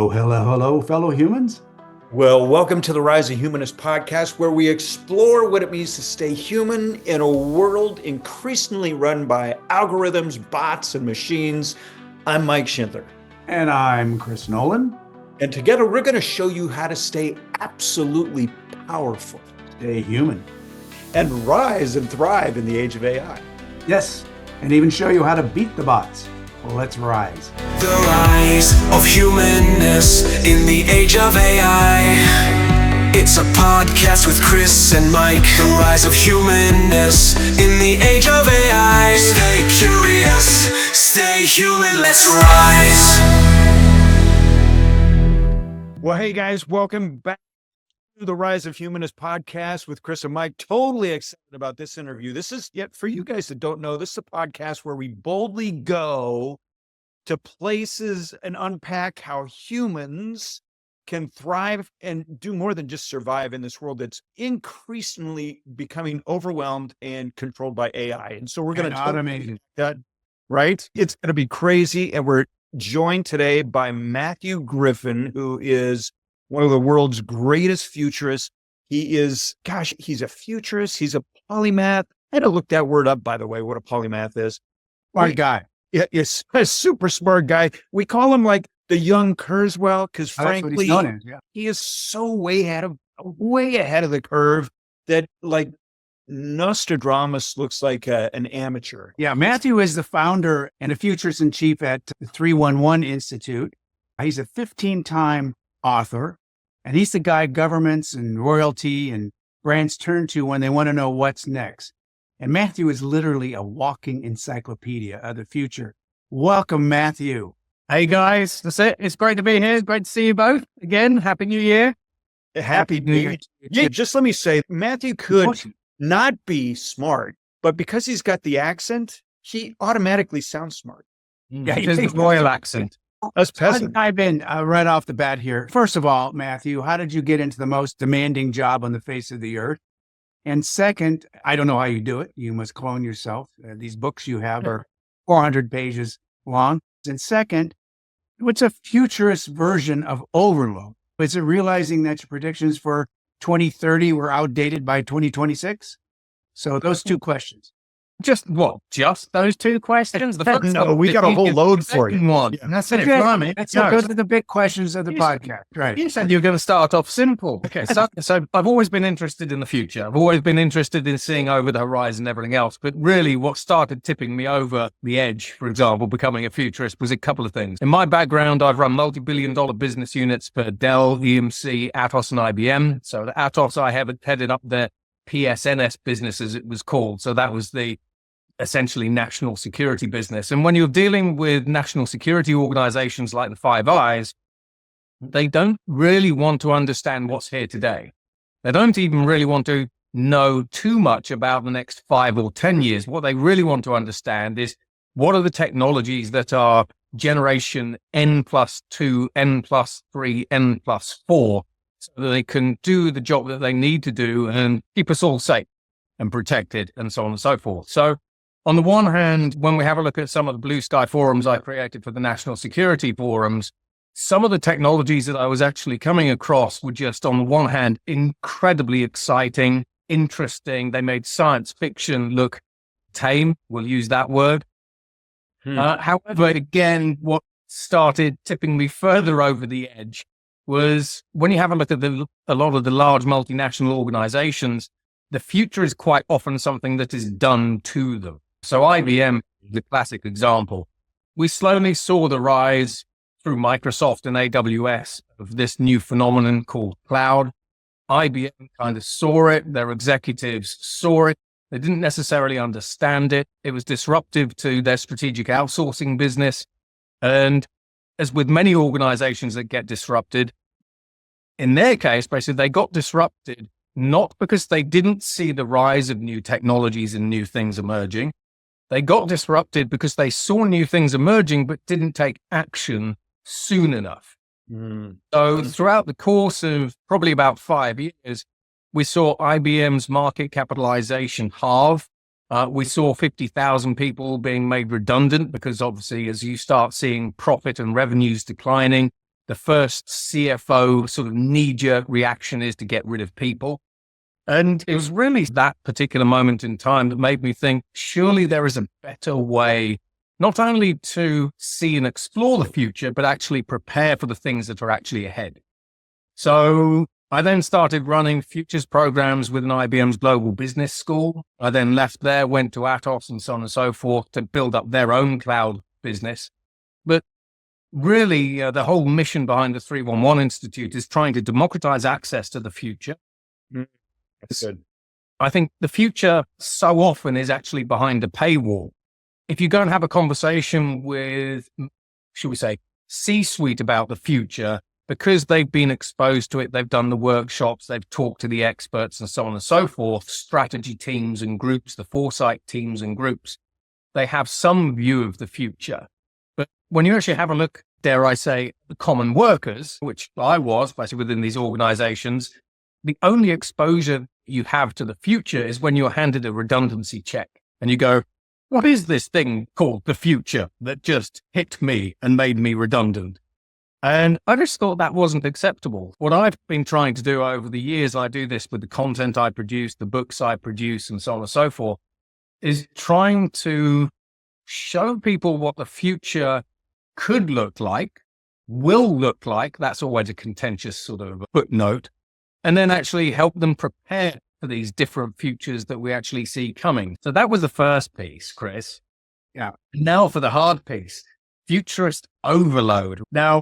Hello, fellow humans. Well, welcome to the Rise of Humanist podcast, where we explore what it means to stay human in a world increasingly run by algorithms, bots, and machines. I'm Mike Schindler. And I'm Chris Nolan. And together, we're going to show you how to stay absolutely powerful. Stay human. And rise and thrive in the age of AI. Yes, and even show you how to beat the bots. Well, let's rise. The rise of humanness in the age of AI. It's a podcast with Chris and Mike. The rise of humanness in the age of AI. Stay curious, stay human, let's rise. Well, hey guys, welcome back to the Rise of Humanist podcast with Chris and Mike. Totally excited about this interview. This is, yet for you guys that don't know, this is a podcast where we boldly go to places and unpack how humans can thrive and do more than just survive in this world that's increasingly becoming overwhelmed and controlled by AI. And so we're going to automate that, right? It's going to be crazy. And we're joined today by Matthew Griffin, who is one of the world's greatest futurists. He's a futurist. He's a polymath. I had to look that word up, by the way, what a polymath is. Smart guy. Yeah, he's a super smart guy. We call him like the young Kurzweil because frankly, he is so way ahead of the curve that like Nostradamus looks like an amateur. Yeah, Matthew is the founder and a futurist in chief at the 311 Institute. He's a 15-time author, and he's the guy governments and royalty and brands turn to when they want to know what's next. And Matthew is literally a walking encyclopedia of the future. Welcome, Matthew. Hey guys, that's it. It's great to be here. It's great to see you both again. Happy New Year. Happy New Year. Yeah, just let me say, Matthew could not be smart, but because he's got the accent, he automatically sounds smart. Yeah, he has the royal accent. Us peasants. I've been right off the bat here. First of all, Matthew, how did you get into the most demanding job on the face of the earth? And second, I don't know how you do it. You must clone yourself. These books you have are 400 pages long. And second, what's a futurist version of overload? Is it realizing that your predictions for 2030 were outdated by 2026? So those two questions. Just those two questions? The first no, we got a whole load for you. One. Yeah. That's it. Those are the big questions of the podcast. Right. You said you were going to start off simple. Okay, so I've always been interested in the future. I've always been interested in seeing over the horizon and everything else. But really what started tipping me over the edge, for example, becoming a futurist, was a couple of things. In my background, I've run multi-billion-dollar business units for Dell, EMC, Atos, and IBM. So the Atos, I have headed up their PSNS business, as it was called. So that was the essentially national security business. And when you're dealing with national security organizations like the Five Eyes, they don't really want to understand what's here today. They don't even really want to know too much about the next 5 or 10 years. What they really want to understand is what are the technologies that are generation N+2, N+3, N+4, so that they can do the job that they need to do and keep us all safe and protected and so on and so forth. So on the one hand, when we have a look at some of the blue sky forums I created for the national security forums, some of the technologies that I was actually coming across were just, on the one hand, incredibly exciting, interesting. They made science fiction look tame. We'll use that word. However, again, what started tipping me further over the edge was when you have a look at a lot of the large multinational organizations, the future is quite often something that is done to them. So IBM, the classic example, we slowly saw the rise through Microsoft and AWS of this new phenomenon called cloud. IBM kind of saw it. Their executives saw it. They didn't necessarily understand it. It was disruptive to their strategic outsourcing business. And as with many organizations that get disrupted, in their case, basically, they got disrupted not because they didn't see the rise of new technologies and new things emerging. They got disrupted because they saw new things emerging, but didn't take action soon enough. So throughout the course of probably about 5 years, we saw IBM's market capitalization halve. We saw 50,000 people being made redundant because obviously as you start seeing profit and revenues declining, the first CFO sort of knee-jerk reaction is to get rid of people. And it was really that particular moment in time that made me think, surely there is a better way, not only to see and explore the future, but actually prepare for the things that are actually ahead. So I then started running futures programs within IBM's Global Business School. I then left there, went to Atos and so on and so forth to build up their own cloud business. But really, the whole mission behind the 311 Institute is trying to democratize access to the future. That's good. I think the future so often is actually behind a paywall. If you go and have a conversation with, should we say, C-suite about the future, because they've been exposed to it, they've done the workshops, they've talked to the experts and so on and so forth, strategy teams and groups, the foresight teams and groups, they have some view of the future. But when you actually have a look, dare I say, the common workers, which I was, basically within these organizations, the only exposure you have to the future is when you're handed a redundancy check and you go, what is this thing called the future that just hit me and made me redundant? And I just thought that wasn't acceptable. What I've been trying to do over the years, I do this with the content I produce, the books I produce, and so on and so forth, is trying to show people what the future could look like, will look like. That's always a contentious sort of footnote. And then actually help them prepare for these different futures that we actually see coming. So that was the first piece, Chris. Yeah. Now for the hard piece, futurist overload. Now,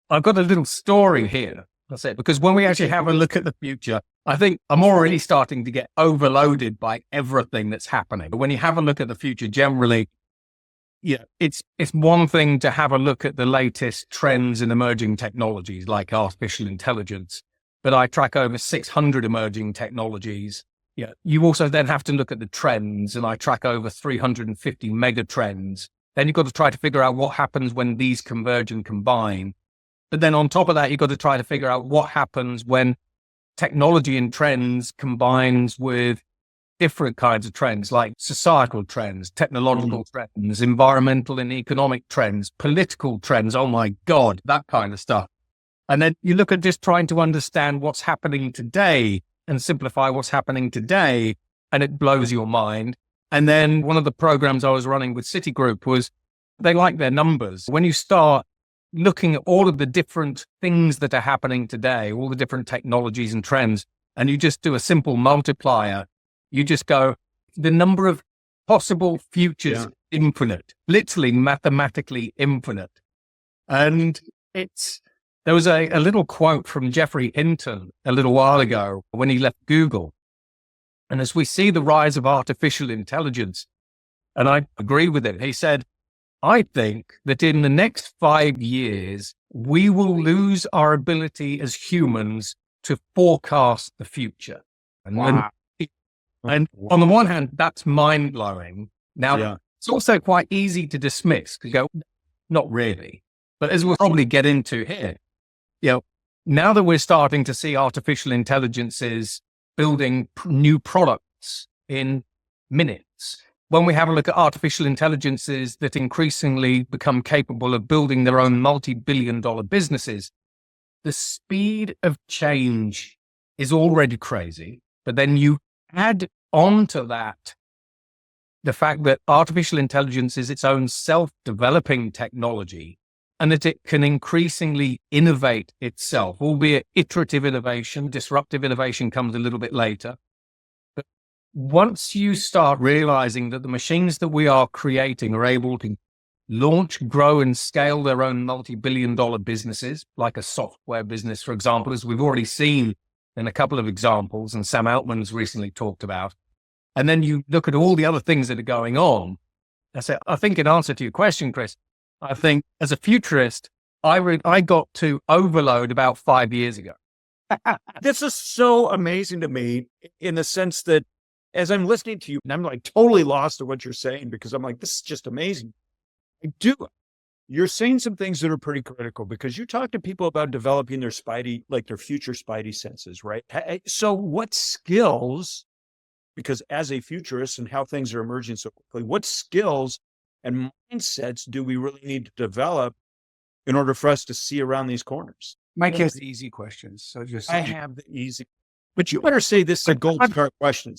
I've got a little story here. That's it. Because when we actually have a look at the future, I think I'm already starting to get overloaded by everything that's happening. But when you have a look at the future generally, yeah, it's one thing to have a look at the latest trends in emerging technologies like artificial intelligence. But I track over 600 emerging technologies. Yeah, you also then have to look at the trends, and I track over 350 mega trends. Then you've got to try to figure out what happens when these converge and combine. But then on top of that, you've got to try to figure out what happens when technology and trends combines with different kinds of trends, like societal trends, technological trends, environmental and economic trends, political trends. Oh my God, that kind of stuff. And then you look at just trying to understand what's happening today and simplify what's happening today, and it blows your mind. And then one of the programs I was running with Citigroup was they like their numbers. When you start looking at all of the different things that are happening today, all the different technologies and trends, and you just do a simple multiplier, you just go, the number of possible futures, infinite, literally mathematically infinite. And there was a little quote from Jeffrey Hinton a little while ago when he left Google. And as we see the rise of artificial intelligence, and I agree with it, he said, I think that in the next 5 years, we will lose our ability as humans to forecast the future. And, and on the one hand, that's mind-blowing. Now, it's also quite easy to dismiss because you go, not really. But as we'll probably get into here, now that we're starting to see artificial intelligences building new products in minutes, when we have a look at artificial intelligences that increasingly become capable of building their own multi-billion-dollar businesses, the speed of change is already crazy. But then you add on to that the fact that artificial intelligence is its own self-developing technology, and that it can increasingly innovate itself, albeit iterative innovation. Disruptive innovation comes a little bit later. But once you start realizing that the machines that we are creating are able to launch, grow, and scale their own multi-billion-dollar businesses, like a software business, for example, as we've already seen in a couple of examples, and Sam Altman's recently talked about, and then you look at all the other things that are going on, I think in answer to your question, Chris, I think as a futurist, I got to overload about 5 years ago. This is so amazing to me in the sense that as I'm listening to you, and I'm like totally lost to what you're saying because I'm like, this is just amazing. You're saying some things that are pretty critical because you talk to people about developing their their future spidey senses, right? So what skills, because as a futurist and how things are emerging so quickly, what skills and mindsets do we really need to develop in order for us to see around these corners? Mike has the easy questions. So just I have the easy, but you better say this is a gold star question.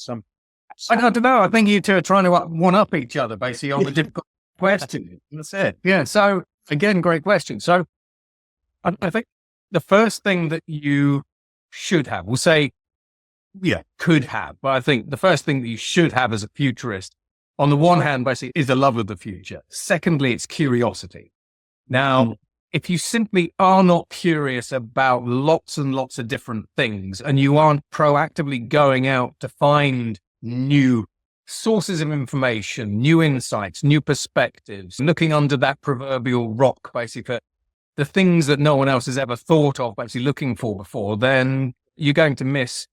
I don't know. I think you two are trying to one up each other basically on the difficult question. That's it. Yeah. So again, great question. So I think the first thing that you should have, we'll say, could have, but I think the first thing that you should have as a futurist, on the one hand, basically, is a love of the future. Secondly, it's curiosity. Now, if you simply are not curious about lots and lots of different things, and you aren't proactively going out to find new sources of information, new insights, new perspectives, looking under that proverbial rock, basically, for the things that no one else has ever thought of, basically looking for before, then you're going to miss.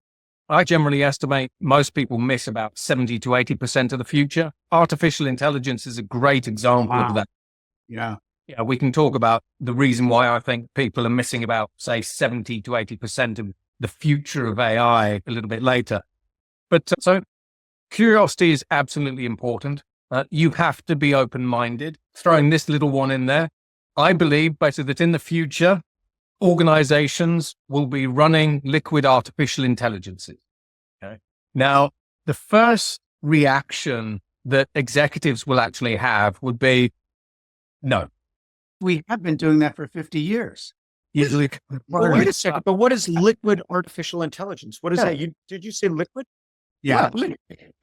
I generally estimate most people miss about 70 to 80% of the future. Artificial intelligence is a great example of that. Yeah. Yeah, we can talk about the reason why I think people are missing about, say, 70 to 80% of the future of AI a little bit later. But so curiosity is absolutely important. You have to be open-minded. Throwing this little one in there, I believe basically that in the future, organizations will be running liquid artificial intelligences. Okay. Now, the first reaction that executives will actually have would be, no. We have been doing that for 50 years. Well, wait a second, but what is liquid artificial intelligence? What is that? Did you say liquid? Yeah.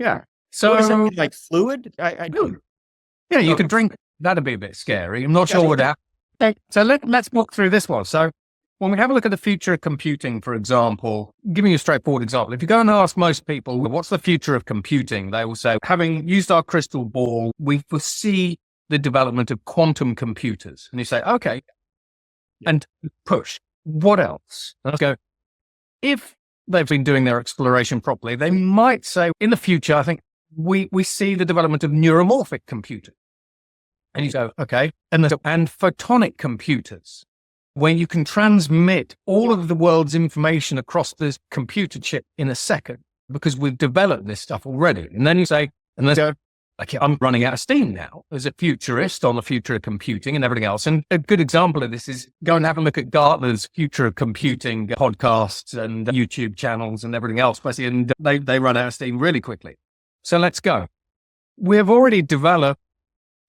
Yeah. So, what does that mean, like fluid? Yeah, you could drink. That'd be a bit scary. I'm not sure what that. So let's walk through this one. So when we have a look at the future of computing, for example, giving you a straightforward example, if you go and ask most people, what's the future of computing? They will say, having used our crystal ball, we foresee the development of quantum computers. And you say, okay, and push. What else? And I go, if they've been doing their exploration properly, they might say, in the future, I think we see the development of neuromorphic computing. And you go, okay, and photonic computers, where you can transmit all of the world's information across this computer chip in a second, because we've developed this stuff already. And then you say, and they go, okay, I'm running out of steam now as a futurist on the future of computing and everything else. And a good example of this is go and have a look at Gartner's future of computing podcasts and YouTube channels and everything else, and they run out of steam really quickly. So let's go. We have already developed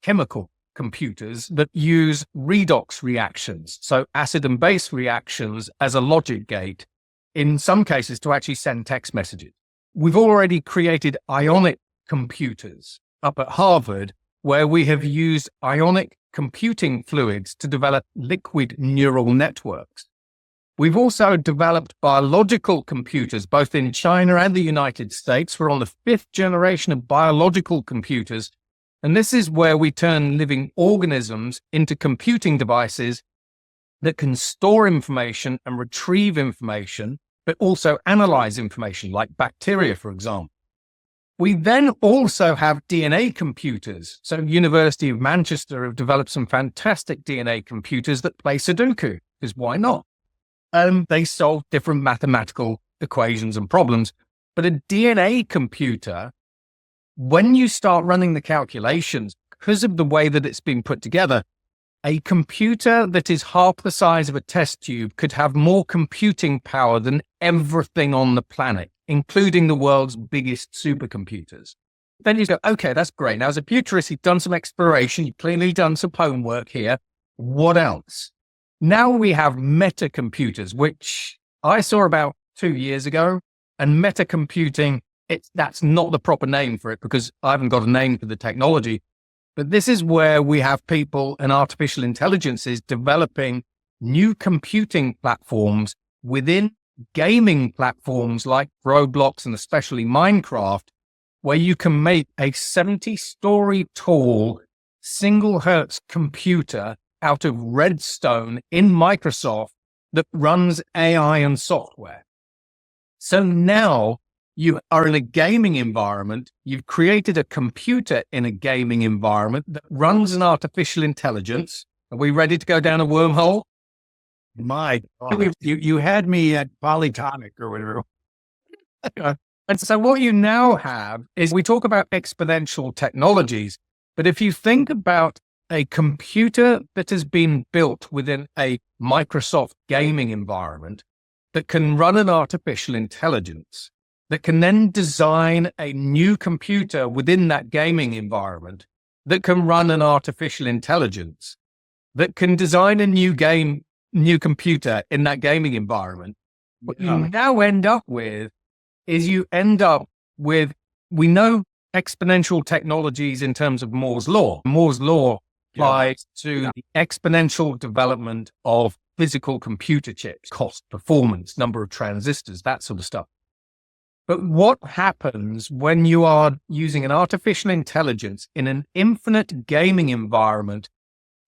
chemical computers that use redox reactions, so acid and base reactions as a logic gate, in some cases to actually send text messages. We've already created ionic computers up at Harvard, where we have used ionic computing fluids to develop liquid neural networks. We've also developed biological computers, both in China and the United States. We're on the 5th generation of biological computers. And this is where we turn living organisms into computing devices that can store information and retrieve information, but also analyze information, like bacteria, for example. We then also have DNA computers. So University of Manchester have developed some fantastic DNA computers that play Sudoku, because why not? They solve different mathematical equations and problems. But a DNA computer, when you start running the calculations, because of the way that it's been put together, a computer that is half the size of a test tube could have more computing power than everything on the planet, including the world's biggest supercomputers. Then you go, okay, that's great. Now, as a futurist, you've done some exploration. You've clearly done some homework here. What else? Now we have metacomputers, which I saw about 2 years ago. And metacomputing, that's not the proper name for it because I haven't got a name for the technology. But this is where we have people and artificial intelligences developing new computing platforms within gaming platforms like Roblox and especially Minecraft, where you can make a 70-story tall single hertz computer out of redstone in Microsoft that runs AI and software. So now you are in a gaming environment. You've created a computer in a gaming environment that runs an artificial intelligence. Are we ready to go down a wormhole? My God. You had me at polytonic or whatever. And so what you now have is we talk about exponential technologies, but if you think about a computer that has been built within a Microsoft gaming environment that can run an artificial intelligence, that can then design a new computer within that gaming environment that can run an artificial intelligence, that can design a new computer in that gaming environment. What you now end up with is we know exponential technologies in terms of Moore's law. Moore's law applies to the exponential development of physical computer chips, cost, performance, number of transistors, that sort of stuff. But what happens when you are using an artificial intelligence in an infinite gaming environment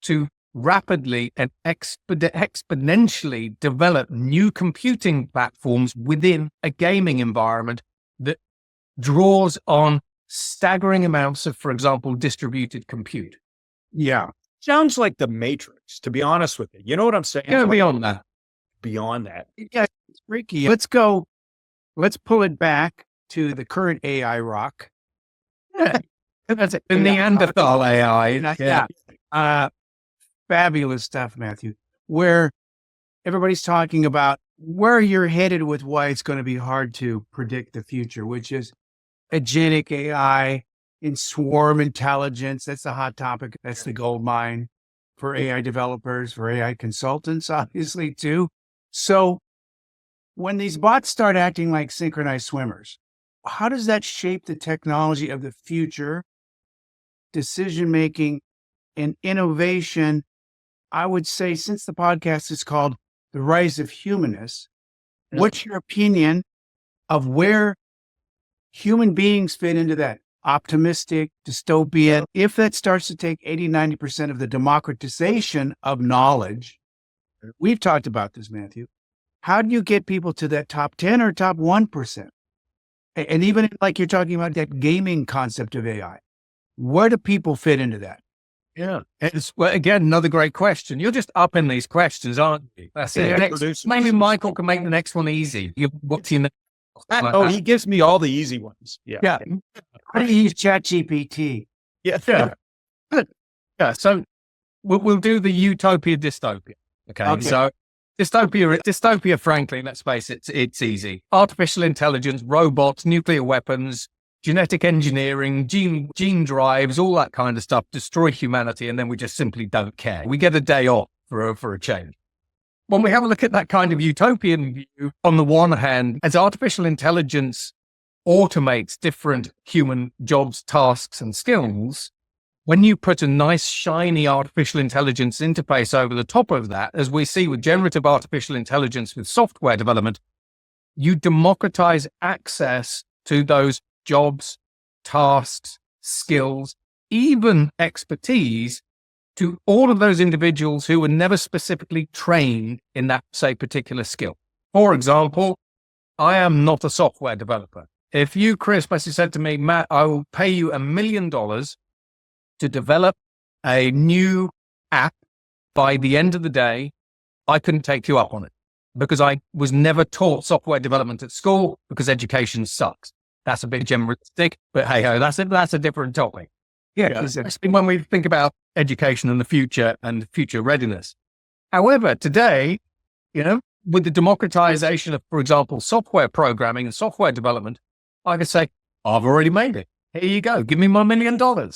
to rapidly and exponentially develop new computing platforms within a gaming environment that draws on staggering amounts of, for example, distributed compute? Yeah. Sounds like the Matrix, to be honest with you. You know what I'm saying? Go beyond that. Beyond that. Yeah, it's freaky. Let's pull it back to the current AI rock. That's it. The Neanderthal AI. Fabulous stuff, Matthew, where everybody's talking about where you're headed with why it's going to be hard to predict the future, which is agentic AI in swarm intelligence. That's the hot topic. That's the gold mine for AI developers, for AI consultants, obviously, too. So when these bots start acting like synchronized swimmers, how does that shape the technology of the future, decision-making, and innovation? I would say, since the podcast is called The Rise of Humanists, what's your opinion of where human beings fit into that optimistic dystopia? If that starts to take 80-90% of the democratization of knowledge, we've talked about this, Matthew, how do you get people to that top 10 or top 1%? And even like you're talking about that gaming concept of AI, where do people fit into that? Yeah. Well, again, another great question. You're just up in these questions, aren't you? That's it. Maybe Michael can make the next one easy. What's your he gives me all the easy ones. Yeah. How do you use ChatGPT? Yeah. Yeah. So we'll do the utopia dystopia. Okay. So dystopia, frankly, let's face it, it's easy. Artificial intelligence, robots, nuclear weapons, genetic engineering, gene drives, all that kind of stuff, destroy humanity, and then we just simply don't care. We get a day off for a change. When we have a look at that kind of utopian view, on the one hand, as artificial intelligence automates different human jobs, tasks, and skills, when you put a nice, shiny artificial intelligence interface over the top of that, as we see with generative artificial intelligence with software development, you democratize access to those jobs, tasks, skills, even expertise to all of those individuals who were never specifically trained in that, say, particular skill. For example, I am not a software developer. If you, Chris, basically said to me, Matt, I will pay you $1 million to develop a new app by the end of the day, I couldn't take you up on it because I was never taught software development at school because education sucks. That's a bit generalistic, but hey ho, that's a different topic. Yeah, especially when we think about education in the future and future readiness. However, today, with the democratization of, for example, software programming and software development, I could say, I've already made it. Here you go. Give me my $1 million.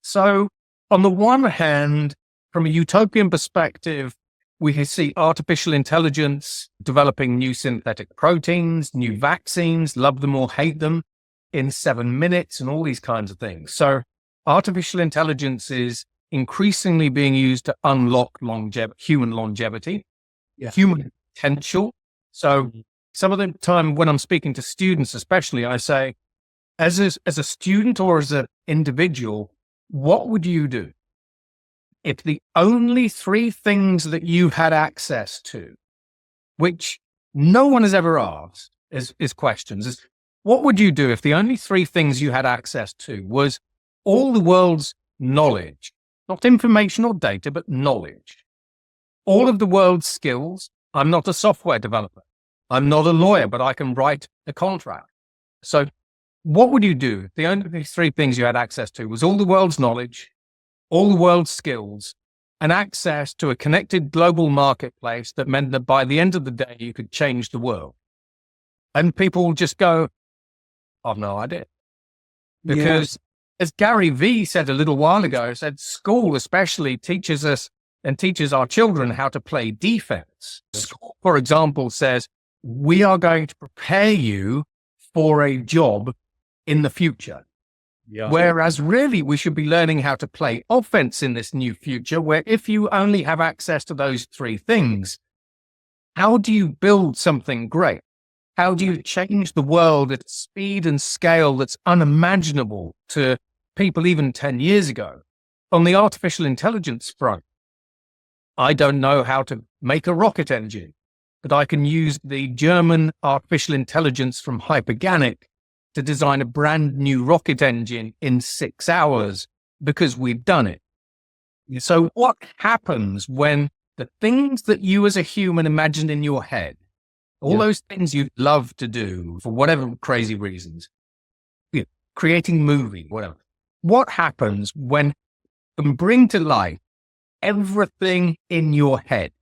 So on the one hand, from a utopian perspective, we see artificial intelligence developing new synthetic proteins, new vaccines, love them or hate them in 7 minutes and all these kinds of things. So artificial intelligence is increasingly being used to unlock human longevity, human potential. So some of the time when I'm speaking to students, especially, I say, as a student or as an individual, what would you do if the only 3 things that you had access to, which no one has ever asked is questions, is what would you do if the only 3 things you had access to was all the world's knowledge, not information or data, but knowledge, all of the world's skills? I'm not a software developer. I'm not a lawyer, but I can write a contract. So what would you do if the only 3 things you had access to was all the world's knowledge, all the world's skills, and access to a connected global marketplace that meant that by the end of the day, you could change the world. And people just go, I've no idea. Because as Gary Vee said a little while ago, said school especially teaches us and teaches our children how to play defense. School, for example, says, we are going to prepare you for a job in the future. Whereas really we should be learning how to play offense in this new future, where if you only have access to those three things, how do you build something great? How do you change the world at a speed and scale that's unimaginable to people even 10 years ago? On the artificial intelligence front, I don't know how to make a rocket engine, but I can use the German artificial intelligence from Hyperganic to design a brand new rocket engine in 6 hours because we've done it. So what happens when the things that you as a human imagined in your head, all those things you'd love to do for whatever crazy reasons, creating movie, whatever, what happens when you can bring to life everything in your head,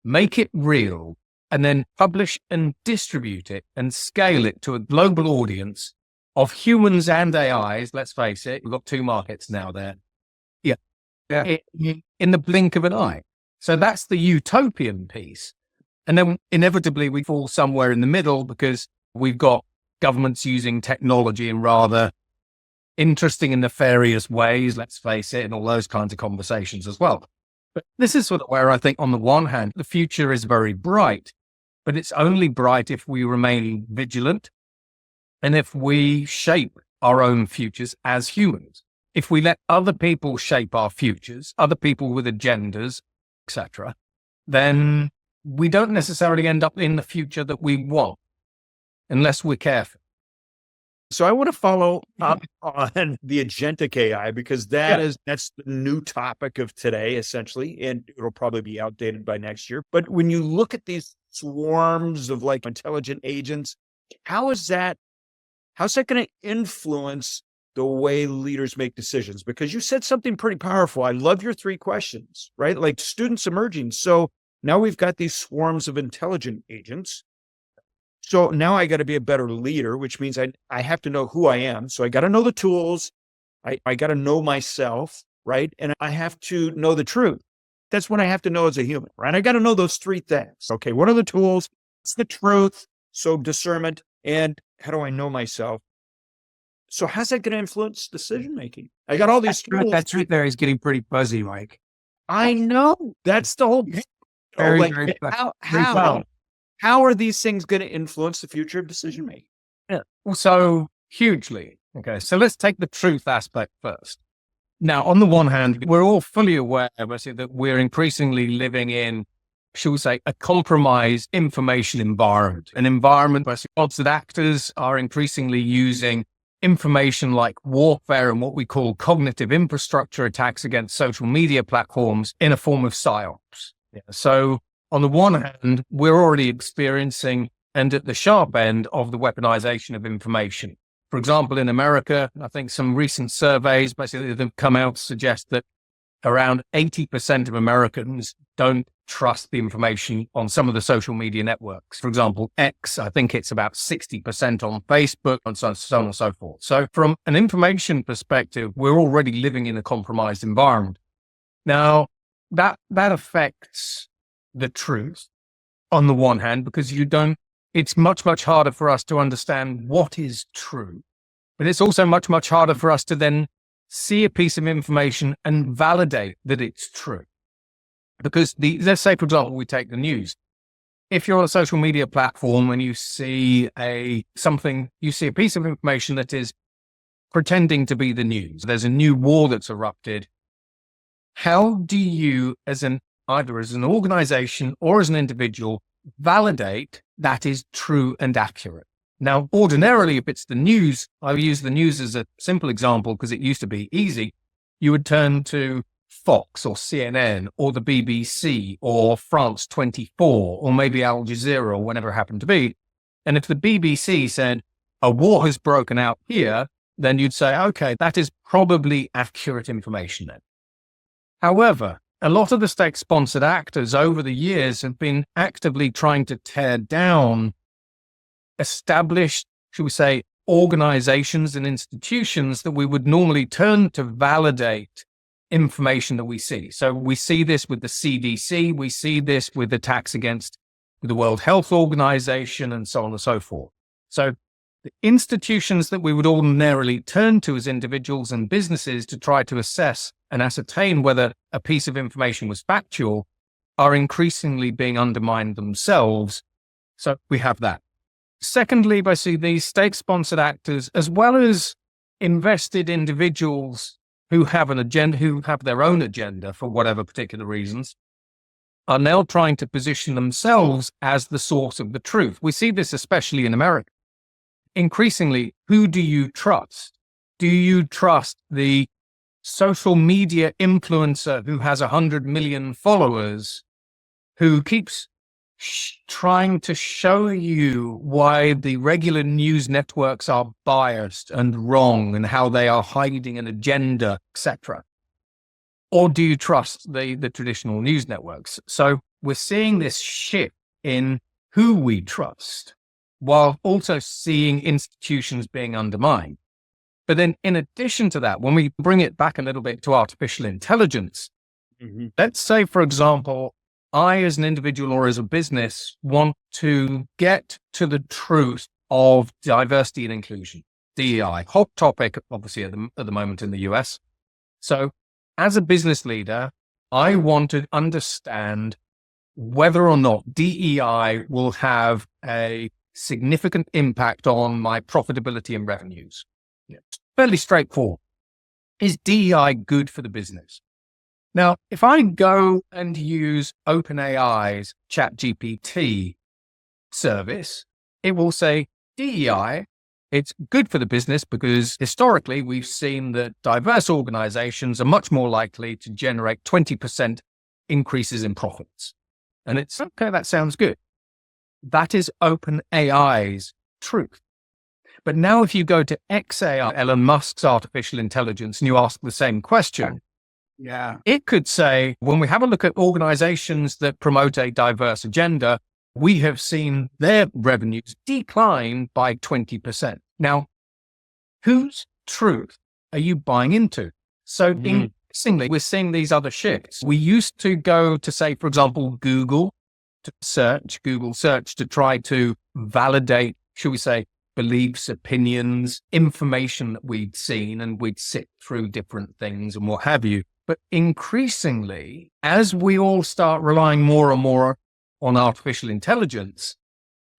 make it real, and then publish and distribute it and scale it to a global audience of humans and AIs. Let's face it, we've got two markets now there. In the blink of an eye. So that's the utopian piece. And then inevitably we fall somewhere in the middle because we've got governments using technology in rather interesting and nefarious ways, let's face it, and all those kinds of conversations as well. But this is sort of where I think on the one hand, the future is very bright. But it's only bright if we remain vigilant and if we shape our own futures as humans. If we let other people shape our futures, other people with agendas, etc., then we don't necessarily end up in the future that we want unless we're careful. So I want to follow up on the agentic AI because that's the new topic of today, essentially, and it'll probably be outdated by next year. But when you look at these swarms of like intelligent agents, how's that going to influence the way leaders make decisions? Because you said something pretty powerful. I love your three questions, right? Like students emerging. So now we've got these swarms of intelligent agents. So now I got to be a better leader, which means I have to know who I am. So I got to know the tools. I got to know myself, right? And I have to know the truth. That's what I have to know as a human, right? I got to know those three things. Okay, what are the tools? It's the truth. So discernment. And how do I know myself? So how's that going to influence decision-making? I got all these tools. That truth there is getting pretty fuzzy, Mike. I know. That's the whole Very how are these things going to influence the future of decision making? So hugely. Okay, so let's take the truth aspect first. Now, on the one hand, we're all fully aware, obviously, that we're increasingly living in, shall we say, a compromised information environment, an environment where sponsored actors are increasingly using information like warfare and what we call cognitive infrastructure attacks against social media platforms in a form of psyops. So on the one hand, we're already experiencing and at the sharp end of the weaponization of information. For example, in America, I think some recent surveys basically that have come out suggest that around 80% of Americans don't trust the information on some of the social media networks. For example, X, I think it's about 60% on Facebook and so on and so forth. So from an information perspective, we're already living in a compromised environment. Now, that affects the truth on the one hand, because it's much, much harder for us to understand what is true. But it's also much, much harder for us to then see a piece of information and validate that it's true. Because let's say, for example, we take the news. If you're on a social media platform and you see a piece of information that is pretending to be the news, there's a new war that's erupted. How do you, either as an organization or as an individual, validate that is true and accurate? Now, ordinarily, if it's the news, I use the news as a simple example because it used to be easy. You would turn to Fox or CNN or the BBC or France 24 or maybe Al Jazeera or whatever it happened to be. And if the BBC said a war has broken out here, then you'd say, okay, that is probably accurate information then. However, a lot of the state-sponsored actors over the years have been actively trying to tear down established, should we say, organizations and institutions that we would normally turn to validate information that we see. So we see this with the CDC, we see this with attacks against the World Health Organization, and so on and so forth. So the institutions that we would ordinarily turn to as individuals and businesses to try to assess and ascertain whether a piece of information was factual are increasingly being undermined themselves. So we have that. Secondly, I see these state-sponsored actors, as well as invested individuals who have an agenda, who have their own agenda for whatever particular reasons, are now trying to position themselves as the source of the truth. We see this especially in America. Increasingly, who do you trust? Do you trust the social media influencer who has 100 million followers, who keeps trying to show you why the regular news networks are biased and wrong and how they are hiding an agenda, etc.? Or do you trust the traditional news networks? So we're seeing this shift in who we trust, while also seeing institutions being undermined. But then in addition to that, when we bring it back a little bit to artificial intelligence, let's say, for example, I, as an individual or as a business, want to get to the truth of diversity and inclusion, DEI, hot topic, obviously, at the moment in the US. So as a business leader, I want to understand whether or not DEI will have a significant impact on my profitability and revenues. Fairly straightforward. Is DEI good for the business? Now, if I go and use OpenAI's ChatGPT service, it will say DEI, it's good for the business because historically we've seen that diverse organizations are much more likely to generate 20% increases in profits. And it's, okay, that sounds good. That is OpenAI's truth. But now if you go to XAI, Elon Musk's artificial intelligence, and you ask the same question, it could say, when we have a look at organizations that promote a diverse agenda, we have seen their revenues decline by 20%. Now, whose truth are you buying into? So increasingly, we're seeing these other shifts. We used to go to, say, for example, Google search to try to validate, should we say, beliefs, opinions, information that we'd seen, and we'd sit through different things and what have you. But increasingly, as we all start relying more and more on artificial intelligence,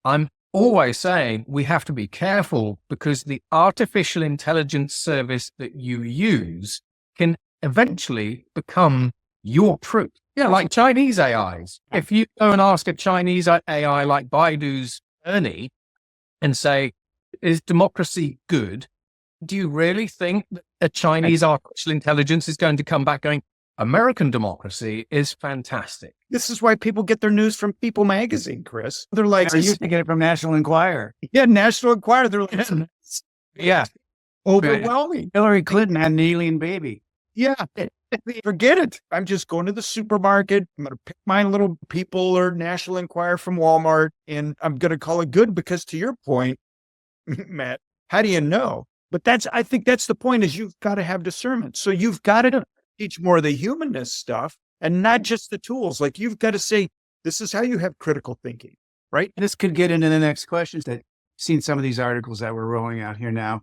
I'm always saying we have to be careful, because the artificial intelligence service that you use can eventually become your truth. Yeah, like Chinese AIs. If you go and ask a Chinese AI like Baidu's Ernie and say, is democracy good? Do you really think that a Chinese artificial intelligence is going to come back going, American democracy is fantastic? This is why people get their news from People magazine, Chris. They're like, I used to get it from National Enquirer. Yeah, National Enquirer. They're like, yeah, overwhelming. Hillary Clinton had an alien baby. Yeah, forget it. I'm just going to the supermarket. I'm going to pick my little People or National Enquirer from Walmart, and I'm going to call it good, because to your point, Matt, how do you know? But I think that's the point, is you've got to have discernment. So you've got to teach more of the humanist stuff and not just the tools. Like, you've got to say, this is how you have critical thinking, right? This could get into the next questions. That seen some of these articles that we're rolling out here now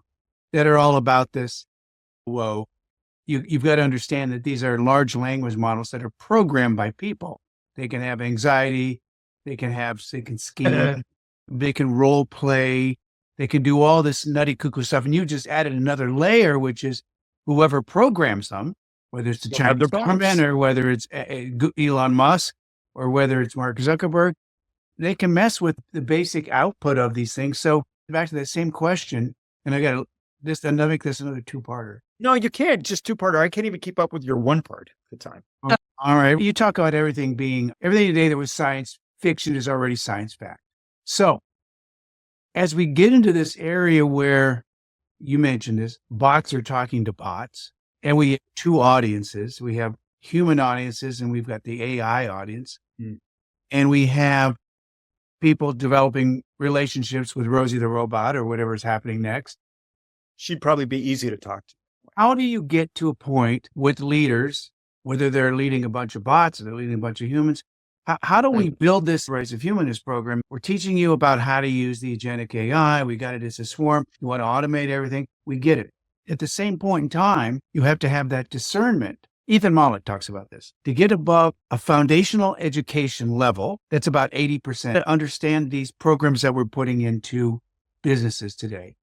that are all about this. Whoa. You've got to understand that these are large language models that are programmed by people. They can have anxiety. They can scheme. They can role play. They can do all this nutty cuckoo stuff. And you just added another layer, which is whoever programs them, whether it's the Chinese government or whether it's Elon Musk or whether it's Mark Zuckerberg, they can mess with the basic output of these things. So back to that same question, and I got to make this another two-parter. No, you can't. Just two-parter. I can't even keep up with your one part at the time. All right. You talk about everything today that was science fiction is already science fact. So as we get into this area where you mentioned this, bots are talking to bots, and we have two audiences. We have human audiences and we've got the AI audience. And we have people developing relationships with Rosie the robot or whatever's happening next. She'd probably be easy to talk to. How do you get to a point with leaders, whether they're leading a bunch of bots or they're leading a bunch of humans? How do we build this Rise of Humanist program? We're teaching you about how to use the Agentic AI. We got it as a swarm. You want to automate everything. We get it. At the same point in time, you have to have that discernment. Ethan Mollett talks about this. To get above a foundational education level, that's about 80%, to understand these programs that we're putting into businesses today.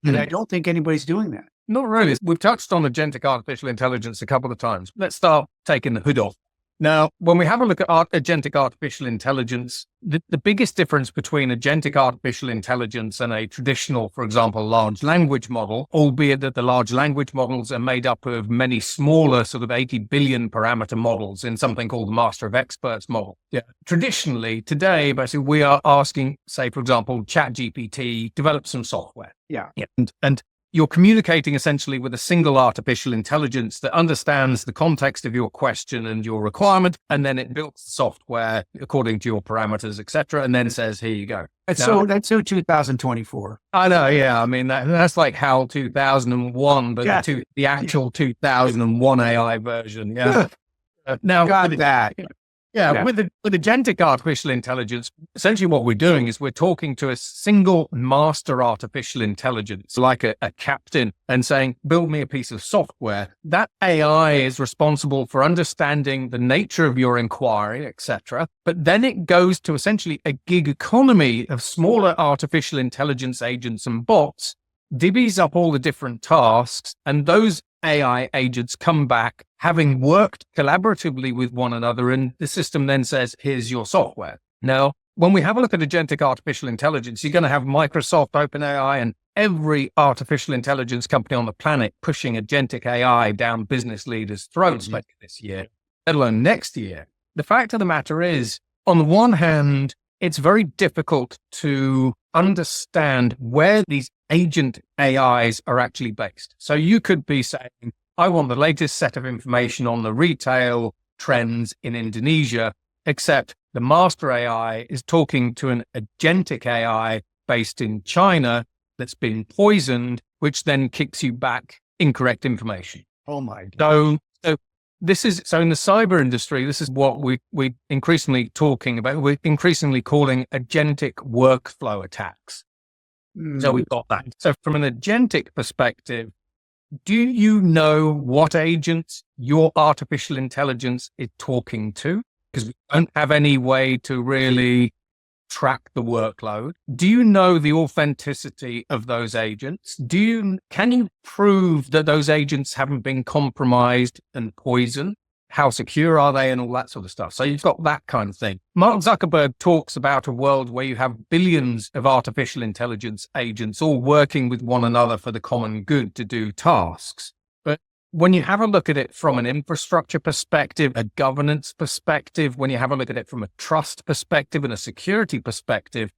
And I don't think anybody's doing that. Not really. We've touched on agentic artificial intelligence a couple of times. Let's start taking the hood off. Now, when we have a look at agentic artificial intelligence, the biggest difference between agentic artificial intelligence and a traditional, for example, large language model, albeit that the large language models are made up of many smaller sort of 80 billion parameter models in something called the master of experts model. Yeah. Traditionally, today, basically, we are asking, say, for example, ChatGPT, develop some software. Yeah. And you're communicating essentially with a single artificial intelligence that understands the context of your question and your requirement, and then it builds the software according to your parameters, etc., and then says, "Here you go." That's so 2024. I know, yeah. I mean, that's like HAL 2001, but Yeah. the actual 2001 AI version. Yeah. Now, Got that. Yeah, with agentic artificial intelligence, essentially what we're doing is we're talking to a single master artificial intelligence, like a captain, and saying, build me a piece of software. That AI is responsible for understanding the nature of your inquiry, etc. But then it goes to essentially a gig economy of smaller artificial intelligence agents and bots, divvies up all the different tasks, and those AI agents come back having worked collaboratively with one another, and the system then says, here's your software. Now, when we have a look at agentic artificial intelligence, you're going to have Microsoft, OpenAI, and every artificial intelligence company on the planet pushing agentic AI down business leaders' throats this year, let alone next year. The fact of the matter is, on the one hand, it's very difficult to understand where these agent AIs are actually based. So you could be saying, I want the latest set of information on the retail trends in Indonesia, except the master AI is talking to an agentic AI based in China that's been poisoned, which then kicks you back incorrect information. Oh my God. So in the cyber industry, this is what we're increasingly talking about. We're increasingly calling agentic workflow attacks. So we've got that. So from an agentic perspective, do you know what agents your artificial intelligence is talking to? Because we don't have any way to really track the workload. Do you know the authenticity of those agents? Can you prove that those agents haven't been compromised and poisoned? How secure are they, and all that sort of stuff? So you've got that kind of thing. Mark Zuckerberg talks about a world where you have billions of artificial intelligence agents all working with one another for the common good to do tasks. But when you have a look at it from an infrastructure perspective, a governance perspective, when you have a look at it from a trust perspective and a security perspective,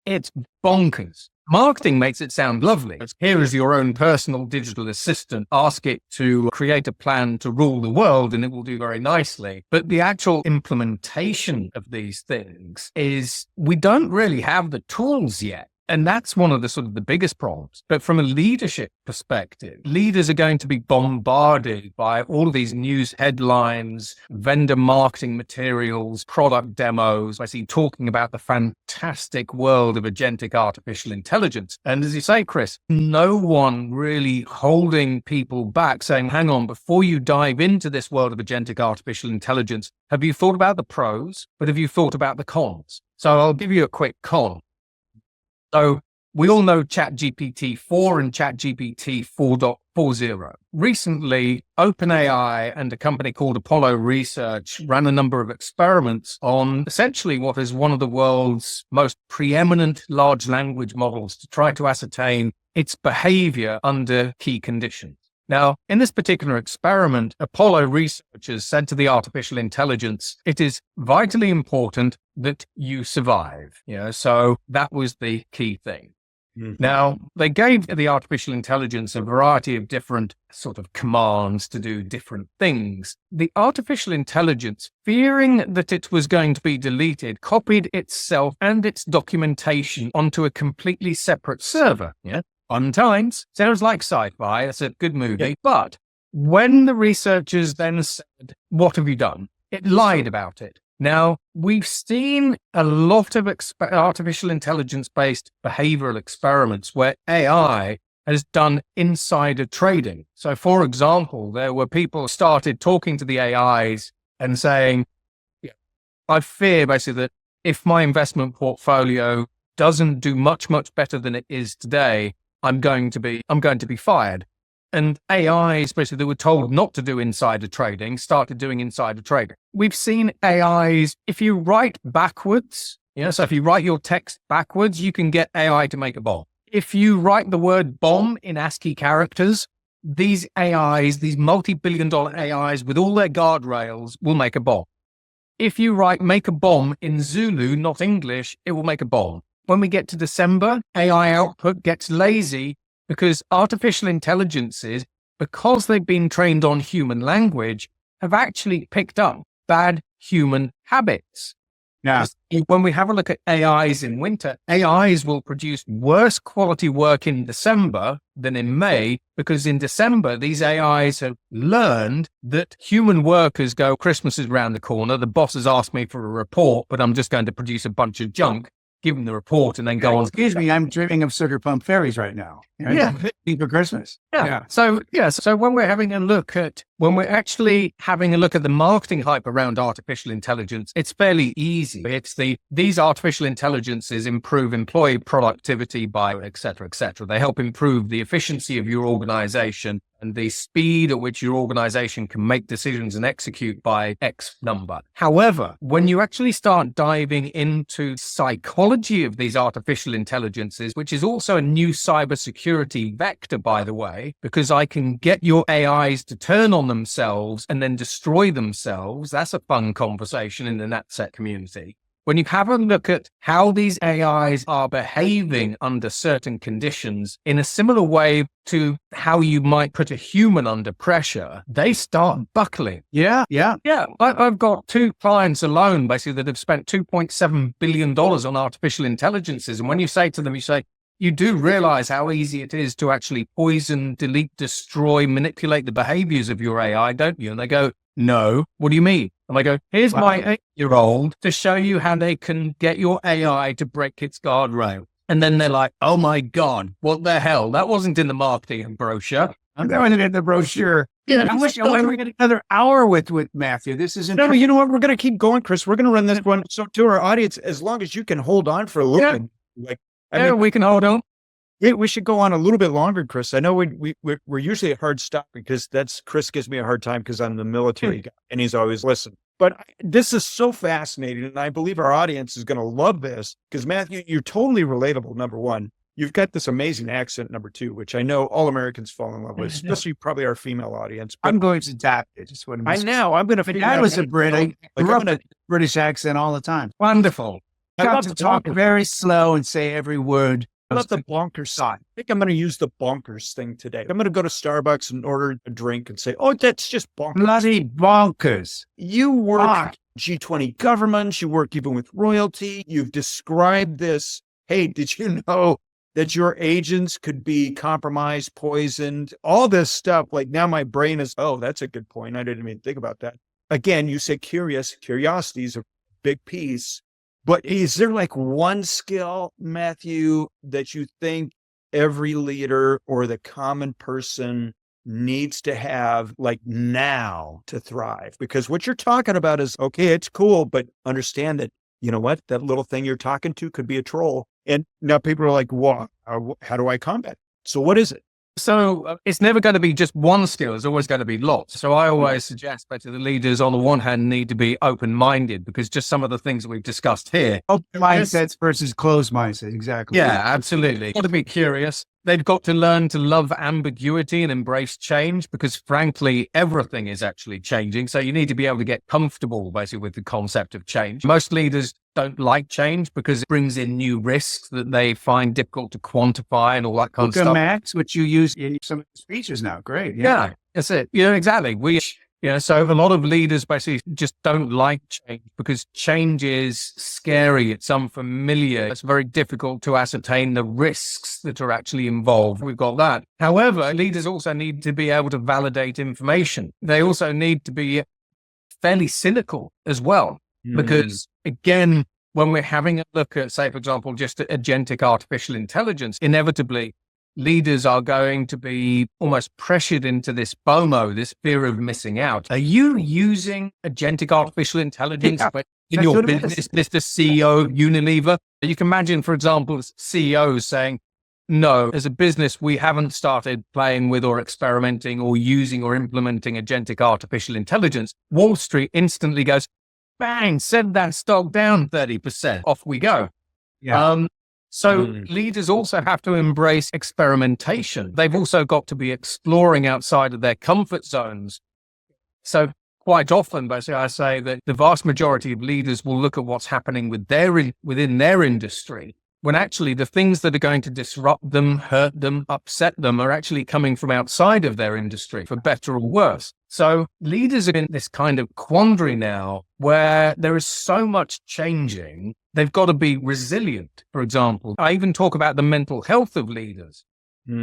it's bonkers. Marketing makes it sound lovely. Here is your own personal digital assistant. Ask it to create a plan to rule the world and it will do very nicely. But the actual implementation of these things is we don't really have the tools yet. And that's one of the sort of the biggest problems. But from a leadership perspective, leaders are going to be bombarded by all of these news headlines, vendor marketing materials, product demos, basically talking about the fantastic world of agentic artificial intelligence. And as you say, Chris, no one really holding people back saying, hang on, before you dive into this world of agentic artificial intelligence, have you thought about the pros, but have you thought about the cons? So I'll give you a quick con. So we all know ChatGPT 4 and ChatGPT 4.40. Recently, OpenAI and a company called Apollo Research ran a number of experiments on essentially what is one of the world's most preeminent large language models to try to ascertain its behavior under key conditions. Now, in this particular experiment, Apollo researchers said to the artificial intelligence, it is vitally important that you survive. So that was the key thing. Now, they gave the artificial intelligence a variety of different sort of commands to do different things. The artificial intelligence, fearing that it was going to be deleted, copied itself and its documentation onto a completely separate server. Yeah. Fun times. Sounds like sci-fi. It's a good movie. Yeah. But when the researchers then said, what have you done? It lied about it. Now, we've seen a lot of artificial intelligence-based behavioral experiments where AI has done insider trading. So, for example, there were people who started talking to the AIs and saying, I fear basically that if my investment portfolio doesn't do much better than it is today, I'm going to be fired. And AIs, basically, that were told not to do insider trading, started doing insider trading. We've seen AIs, if you write backwards, so if you write your text backwards, you can get AI to make a bomb. If you write the word bomb in ASCII characters, these AIs, these multi-billion-dollar AIs with all their guardrails will make a bomb. If you write make a bomb in Zulu, not English, it will make a bomb. When we get to December, AI output gets lazy because artificial intelligences, because they've been trained on human language, have actually picked up bad human habits. Yeah. When we have a look at AIs in winter, AIs will produce worse quality work in December than in May, because in December, these AIs have learned that human workers go, Christmas is around the corner, the boss has asked me for a report, but I'm just going to produce a bunch of junk, give them the report, and then go on. Excuse me, I'm dreaming of Sugar Plum Fairies right now. Right? Yeah. For Christmas. Yeah. So when we're actually having a look at the marketing hype around artificial intelligence, it's fairly easy. It's these artificial intelligences improve employee productivity by et cetera, et cetera. They help improve the efficiency of your organization and the speed at which your organization can make decisions and execute by X number. However, when you actually start diving into psychology of these artificial intelligences, which is also a new cybersecurity vector, by the way, because I can get your AIs to turn on themselves and then destroy themselves. That's a fun conversation in the NatSec community. When you have a look at how these AIs are behaving under certain conditions in a similar way to how you might put a human under pressure, they start buckling. Yeah. I've got 2 clients alone, basically, that have spent $2.7 billion on artificial intelligences. And when you say to them, you do realize how easy it is to actually poison, delete, destroy, manipulate the behaviors of your AI, don't you? And they go, no. What do you mean? And I go, here's my 8-year-old to show you how they can get your AI to break its guardrail. And then they're like, oh my God, what the hell? That wasn't in the marketing brochure. I'm going to get the brochure. Yeah, I wish we get another hour with Matthew. This is No, you know what? We're going to keep going, Chris. We're going to run this one. So to our audience, as long as you can hold on for a little bit, we can hold on. Yeah, we should go on a little bit longer, Chris. I know we're usually a hard stop because Chris gives me a hard time because I'm the military guy and he's always listened. But this is so fascinating, and I believe our audience is going to love this because, Matthew, you're totally relatable, number one. You've got this amazing accent, number two, which I know all Americans fall in love with, especially probably our female audience. But I'm going to adapt it. Just what I know. I'm going to figure I out. was a Brit. I Like, grew I'm up gonna- with a British accent all the time. Wonderful. I Got love to the talk bonkers. very slow and say every word. I love the bonkers side. I think I'm going to use the bonkers thing today. I'm going to go to Starbucks and order a drink and say, oh, that's just bonkers. Bloody bonkers. You work G20 governments, you work even with royalty. You've described this. Hey, did you know that your agents could be compromised, poisoned, all this stuff? Like now my brain is, oh, that's a good point. I didn't even think about that. Again, you say curiosity is a big piece. But is there like one skill, Matthew, that you think every leader or the common person needs to have like now to thrive? Because what you're talking about is, okay, it's cool, but understand that, you know what, that little thing you're talking to could be a troll. And now people are like, well, how do I combat it? So what is it? So it's never going to be just one skill. There's always going to be lots. So I always suggest that the leaders, on the one hand, need to be open-minded, because just some of the things that we've discussed here. Open mindsets versus closed mindsets. Exactly. Yeah, absolutely. Got to be curious. They've got to learn to love ambiguity and embrace change because, frankly, everything is actually changing. So you need to be able to get comfortable, basically, with the concept of change. Most leaders don't like change because it brings in new risks that they find difficult to quantify and all that kind of stuff. Max, which you use in some of the speeches now. Great. Yeah, that's it. Exactly. So a lot of leaders basically just don't like change because change is scary. It's unfamiliar. It's very difficult to ascertain the risks that are actually involved. We've got that. However, leaders also need to be able to validate information. They also need to be fairly cynical as well, because again, when we're having a look at, say, for example, just agentic artificial intelligence, inevitably, leaders are going to be almost pressured into this FOMO, this fear of missing out. Are you using agentic artificial intelligence in your business, Mr. CEO of Unilever? You can imagine, for example, CEOs saying, no, as a business, we haven't started playing with or experimenting or using or implementing agentic artificial intelligence. Wall Street instantly goes, bang, send that stock down 30%. Off we go. Yeah. So leaders also have to embrace experimentation. They've also got to be exploring outside of their comfort zones. So quite often, basically, I say that the vast majority of leaders will look at what's happening within their industry, when actually the things that are going to disrupt them, hurt them, upset them are actually coming from outside of their industry, for better or worse. So leaders are in this kind of quandary now where there is so much changing. They've got to be resilient. For example, I even talk about the mental health of leaders.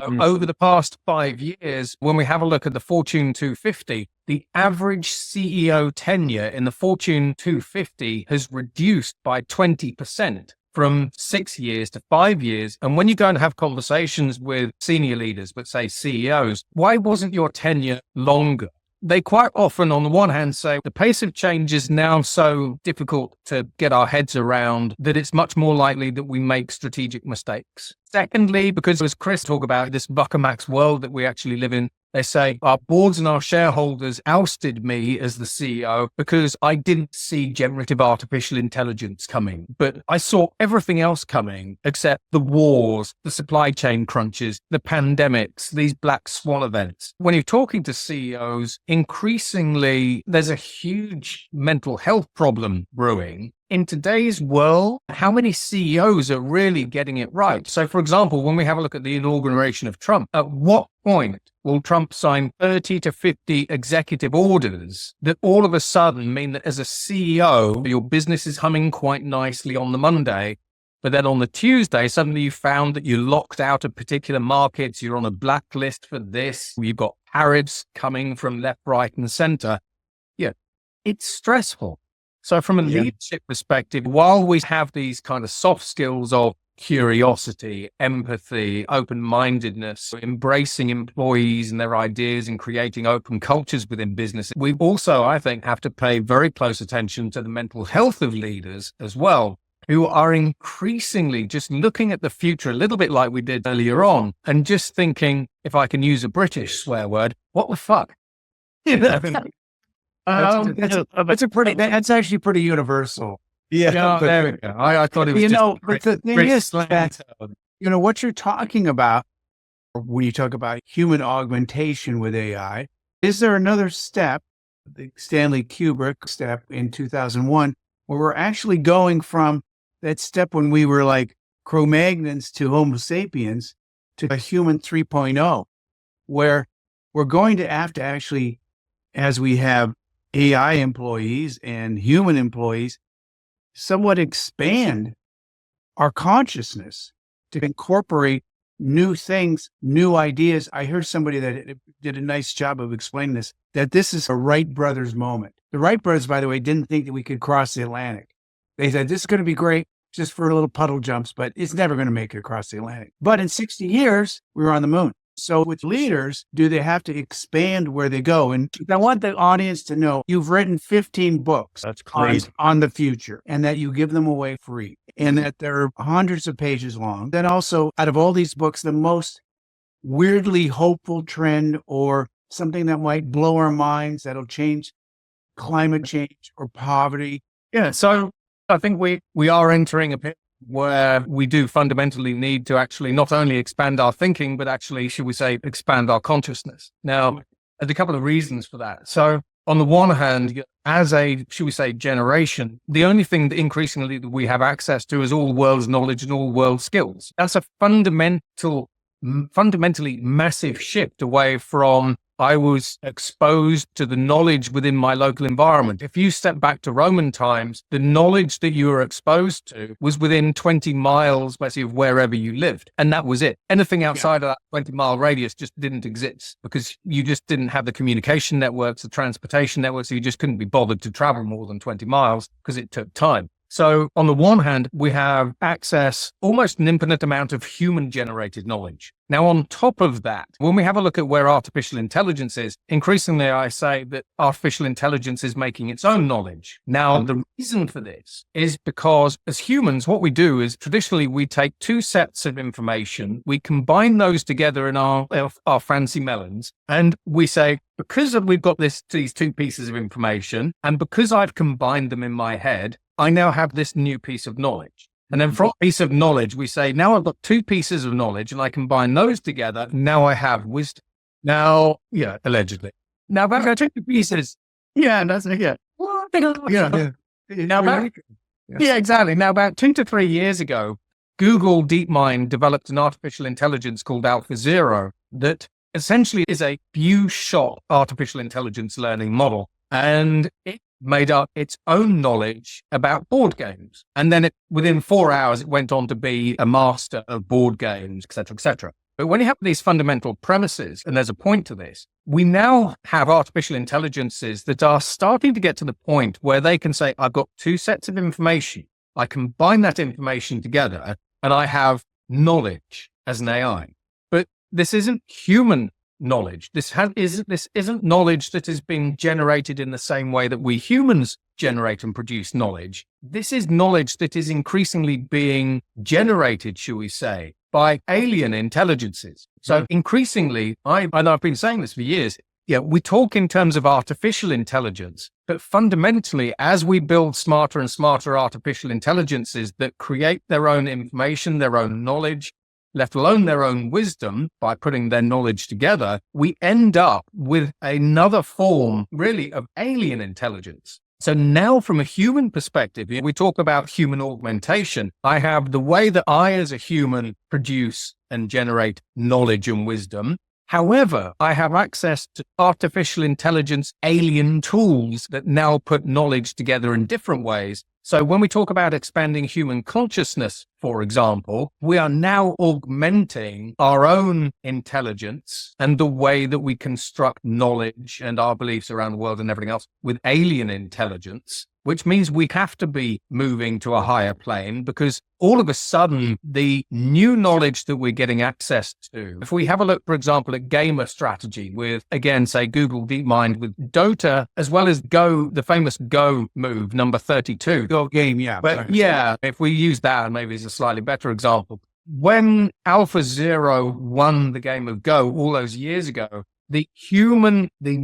Over the past 5 years, when we have a look at the Fortune 250, the average CEO tenure in the Fortune 250 has reduced by 20%. From 6 years to 5 years. And when you go and have conversations with senior leaders, but say CEOs, why wasn't your tenure longer? They quite often, on the one hand, say the pace of change is now so difficult to get our heads around that it's much more likely that we make strategic mistakes. Secondly, because as Chris talked about, this Buckamax world that we actually live in, they say our boards and our shareholders ousted me as the CEO because I didn't see generative artificial intelligence coming. But I saw everything else coming except the wars, the supply chain crunches, the pandemics, these black swan events. When you're talking to CEOs, increasingly there's a huge mental health problem brewing. In today's world, how many CEOs are really getting it right? So, for example, when we have a look at the inauguration of Trump, at what point will Trump sign 30 to 50 executive orders that all of a sudden mean that as a CEO, your business is humming quite nicely on the Monday, but then on the Tuesday, suddenly you found that you locked out of particular markets, you're on a blacklist for this, you've got tariffs coming from left, right, and center. Yeah, it's stressful. So from a leadership perspective, while we have these kind of soft skills of curiosity, empathy, open-mindedness, embracing employees and their ideas and creating open cultures within business, we also, I think, have to pay very close attention to the mental health of leaders as well, who are increasingly just looking at the future a little bit like we did earlier on and just thinking, if I can use a British swear word, what the fuck? That's actually pretty universal. Yeah, there we go. I thought it was but the thing is that, what you're talking about when you talk about human augmentation with AI, is there another step, the Stanley Kubrick step in 2001, where we're actually going from that step when we were like Cro-Magnons to Homo sapiens to a human 3.0, where we're going to have to actually, as we have AI employees and human employees, somewhat expand our consciousness to incorporate new things, new ideas. I heard somebody that did a nice job of explaining this, that this is a Wright brothers moment. The Wright brothers, by the way, didn't think that we could cross the Atlantic. They said, this is going to be great just for little puddle jumps, but it's never going to make it across the Atlantic. But in 60 years, we were on the moon. So with leaders, do they have to expand where they go? And I want the audience to know you've written 15 books That's crazy. on the future, and that you give them away free, and that they're hundreds of pages long. Then also, out of all these books, the most weirdly hopeful trend or something that might blow our minds that'll change climate change or poverty. Yeah, so I think we are entering a where we do fundamentally need to actually not only expand our thinking, but actually, should we say, expand our consciousness. Now, there's a couple of reasons for that. So on the one hand, as a, should we say, generation, the only thing that increasingly that we have access to is all the world's knowledge and all world skills. That's a fundamentally massive shift away from I was exposed to the knowledge within my local environment. If you step back to Roman times, the knowledge that you were exposed to was within 20 miles, basically, of wherever you lived. And that was it. Anything outside of that 20-mile radius just didn't exist because you just didn't have the communication networks, the transportation networks. So you just couldn't be bothered to travel more than 20 miles because it took time. So on the one hand, we have access, almost an infinite amount of human-generated knowledge. Now, on top of that, when we have a look at where artificial intelligence is, increasingly I say that artificial intelligence is making its own knowledge. Now, the reason for this is because as humans, what we do is traditionally we take two sets of information, we combine those together in our fancy melons, and we say, because we've got these two pieces of information, and because I've combined them in my head, I now have this new piece of knowledge. And then from a piece of knowledge, we say, now I've got two pieces of knowledge and I combine those together. Now I have wisdom. Now, allegedly. Now back to two pieces. That's it. Exactly. Now about 2 to 3 years ago, Google DeepMind developed an artificial intelligence called AlphaZero that essentially is a few-shot artificial intelligence learning model. And it made up its own knowledge about board games. And then within 4 hours, it went on to be a master of board games, et cetera, et cetera. But when you have these fundamental premises, and there's a point to this, we now have artificial intelligences that are starting to get to the point where they can say, I've got two sets of information. I combine that information together and I have knowledge as an AI. But this isn't human knowledge. This isn't knowledge that has been generated in the same way that we humans generate and produce knowledge. This is knowledge that is increasingly being generated, shall we say, by alien intelligences. So increasingly, I've been saying this for years, we talk in terms of artificial intelligence, but fundamentally, as we build smarter and smarter artificial intelligences that create their own information, their own knowledge, let alone their own wisdom, by putting their knowledge together, we end up with another form, really, of alien intelligence. So now from a human perspective, we talk about human augmentation. I have the way that I, as a human, produce and generate knowledge and wisdom. However, I have access to artificial intelligence alien tools that now put knowledge together in different ways. So when we talk about expanding human consciousness, for example, we are now augmenting our own intelligence and the way that we construct knowledge and our beliefs around the world and everything else with alien intelligence, which means we have to be moving to a higher plane because all of a sudden, the new knowledge that we're getting access to, if we have a look, for example, at gamer strategy with, again, say Google DeepMind with Dota, as well as Go, the famous Go move, number 32. Go game, But if we use that, maybe it's a slightly better example. When AlphaZero won the game of Go all those years ago, the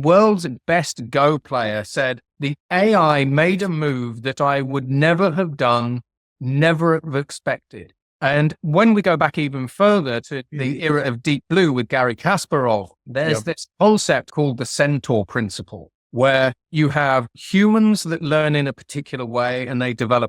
world's best Go player said, the AI made a move that I would never have done, never have expected. And when we go back even further to the era of Deep Blue with Garry Kasparov, there's this concept called the centaur principle, where you have humans that learn in a particular way and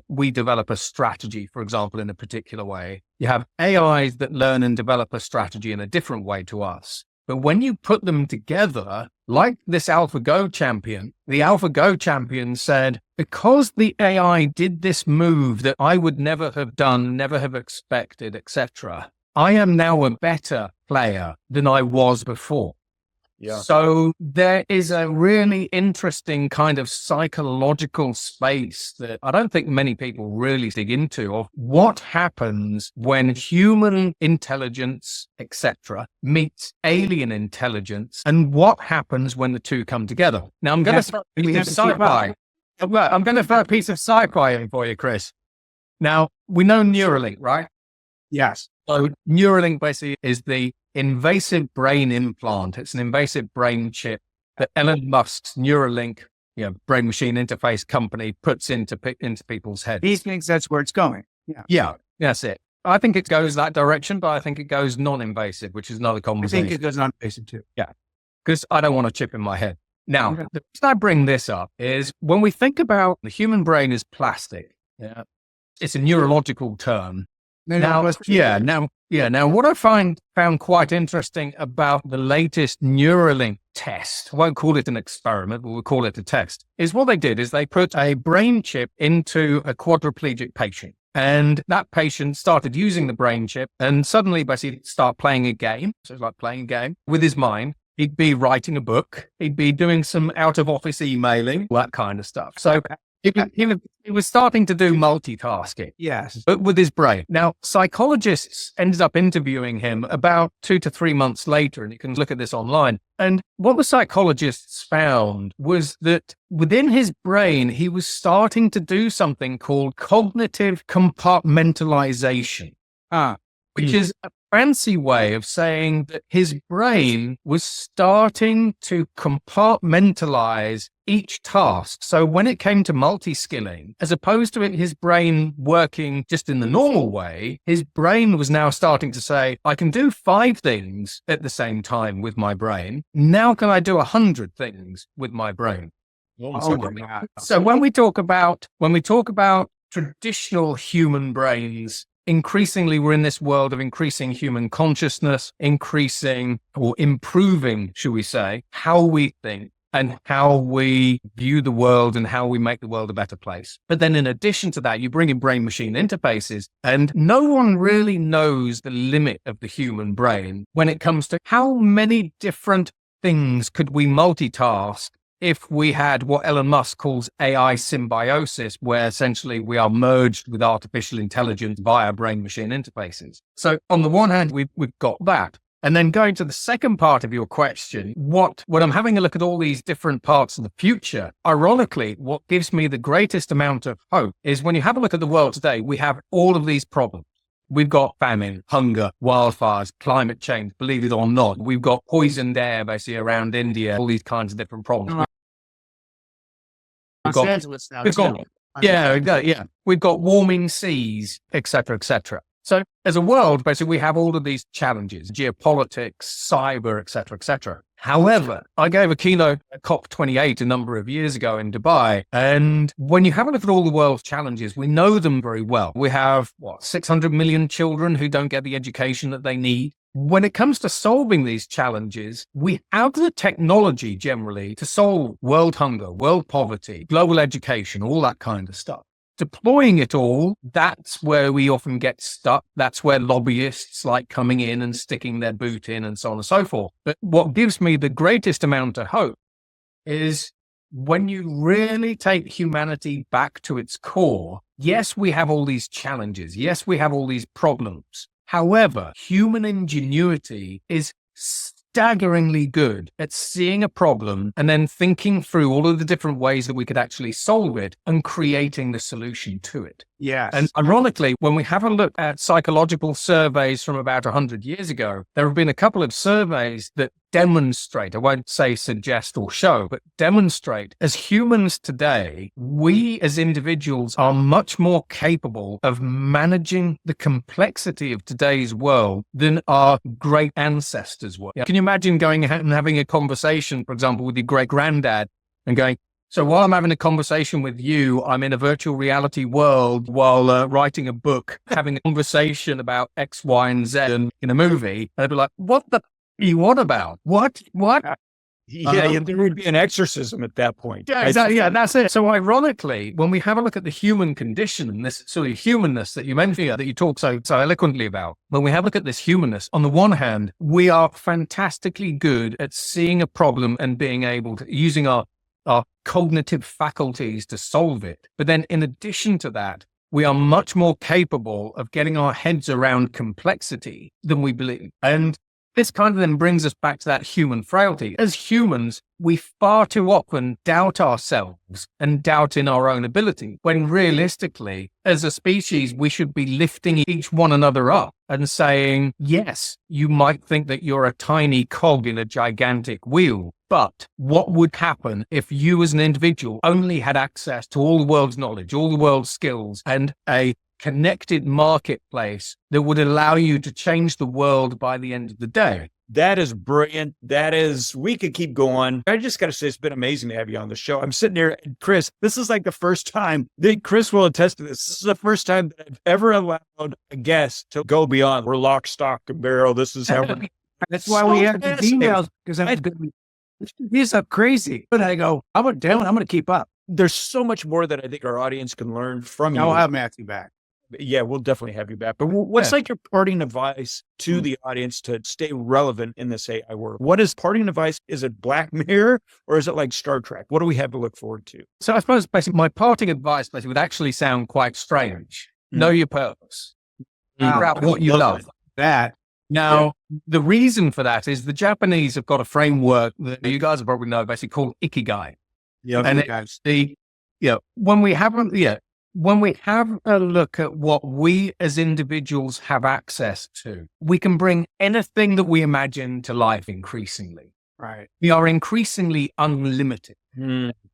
we develop a strategy, for example, in a particular way. You have AIs that learn and develop a strategy in a different way to us. But when you put them together, like this AlphaGo champion, the AlphaGo champion said, because the AI did this move that I would never have done, never have expected, etc., I am now a better player than I was before. So there is a really interesting kind of psychological space that I don't think many people really dig into of what happens when human intelligence, etc., meets alien intelligence and what happens when the two come together. Now, I'm going to throw a piece of sci-fi. I'm going to throw a piece of sci-fi in for you, Chris. Now, we know Neuralink, right? Yes. So Neuralink basically is the invasive brain implant. It's an invasive brain chip that Elon Musk's Neuralink, brain machine interface company puts into people's heads. He thinks that's where it's going. Yeah. That's it. I think it goes that direction, but I think it goes non-invasive, which is another I conversation. think it goes non-invasive too. Because I don't want a chip in my head. Now, the reason I bring this up is when we think about the human brain as plastic, it's a neurological term. Now, what I found quite interesting about the latest Neuralink test, I won't call it an experiment, but we'll call it a test, is what they did is they put a brain chip into a quadriplegic patient. And that patient started using the brain chip and suddenly basically start playing a game. So it's like playing a game with his mind. He'd be writing a book. He'd be doing some out of office emailing, that kind of stuff. So he was starting to do multitasking. Yes. But with his brain. Now, psychologists ended up interviewing him about 2 to 3 months later, and you can look at this online. And what the psychologists found was that within his brain, he was starting to do something called cognitive compartmentalization, which is a fancy way of saying that his brain was starting to compartmentalize each task. So when it came to multi-skilling, as opposed to his brain working just in the normal way, his brain was now starting to say, I can do 5 things at the same time with my brain. Now can I do 100 things with my brain? So when we talk about traditional human brains, increasingly, we're in this world of increasing human consciousness, increasing or improving, should we say, how we think and how we view the world and how we make the world a better place. But then in addition to that, you bring in brain-machine interfaces, and no one really knows the limit of the human brain when it comes to how many different things could we multitask if we had what Elon Musk calls AI symbiosis, where essentially we are merged with artificial intelligence via brain-machine interfaces. So on the one hand, we've got that. And then going to the second part of your question, when I'm having a look at all these different parts of the future, ironically, what gives me the greatest amount of hope is when you have a look at the world today, we have all of these problems. We've got famine, hunger, wildfires, climate change, believe it or not. We've got poisoned air basically around India, all these kinds of different problems. We've got warming seas, et cetera, et cetera. So as a world, basically, we have all of these challenges, geopolitics, cyber, et cetera, et cetera. However, I gave a keynote at COP28 a number of years ago in Dubai. And when you have a look at all the world's challenges, we know them very well. We have, 600 million children who don't get the education that they need. When it comes to solving these challenges, we have the technology generally to solve world hunger, world poverty, global education, all that kind of stuff. Deploying it all, that's where we often get stuck. That's where lobbyists like coming in and sticking their boot in and so on and so forth. But what gives me the greatest amount of hope is when you really take humanity back to its core. Yes, we have all these challenges. Yes, we have all these problems. However, human ingenuity is staggeringly good at seeing a problem and then thinking through all of the different ways that we could actually solve it and creating the solution to it. Yes. And ironically, when we have a look at psychological surveys from about 100 years ago, there have been a couple of surveys that demonstrate, I won't say suggest or show, but demonstrate as humans today, we as individuals are much more capable of managing the complexity of today's world than our great ancestors were. Can you imagine going and having a conversation, for example, with your great granddad and going, so while I'm having a conversation with you, I'm in a virtual reality world while writing a book, having a conversation about X, Y, and Z in a movie. And I'd be like, what the you on about? What? Yeah, there would be an exorcism at that point. Yeah, exactly. Yeah, that's it. So ironically, when we have a look at the human condition and this sort of humanness that you mentioned, that you talk so eloquently about, when we have a look at this humanness, on the one hand, we are fantastically good at seeing a problem and being able to, using our cognitive faculties to solve it. But then in addition to that, we are much more capable of getting our heads around complexity than we believe. And this kind of then brings us back to that human frailty. As humans, we far too often doubt ourselves and doubt in our own ability, when realistically, as a species, we should be lifting each one another up and saying, yes, you might think that you're a tiny cog in a gigantic wheel, but what would happen if you as an individual only had access to all the world's knowledge, all the world's skills, and a connected marketplace that would allow you to change the world by the end of the day. That is brilliant. We could keep going. I just got to say, it's been amazing to have you on the show. I'm sitting here, and Chris, this is like the first time that Chris will attest to this. This is the first time that I've ever allowed a guest to go beyond. We're lock, stock, and barrel. This is how we're. That's why we have the emails, because he's up crazy. But I go, I'm going to keep up. There's so much more that I think our audience can learn from you. I'll have Matthew back. Yeah, we'll definitely have you back. But what's like your parting advice to the audience to stay relevant in this AI world? What is parting advice? Is it Black Mirror or is it like Star Trek? What do we have to look forward to? So I suppose basically my parting advice basically would actually sound quite strange. Know your purpose. Figure out what you love. That. Now, the reason for that is the Japanese have got a framework that you guys probably know, basically called Ikigai. Yeah, and it's when we have a look at what we as individuals have access to, we can bring anything that we imagine to life increasingly. Right. We are increasingly unlimited.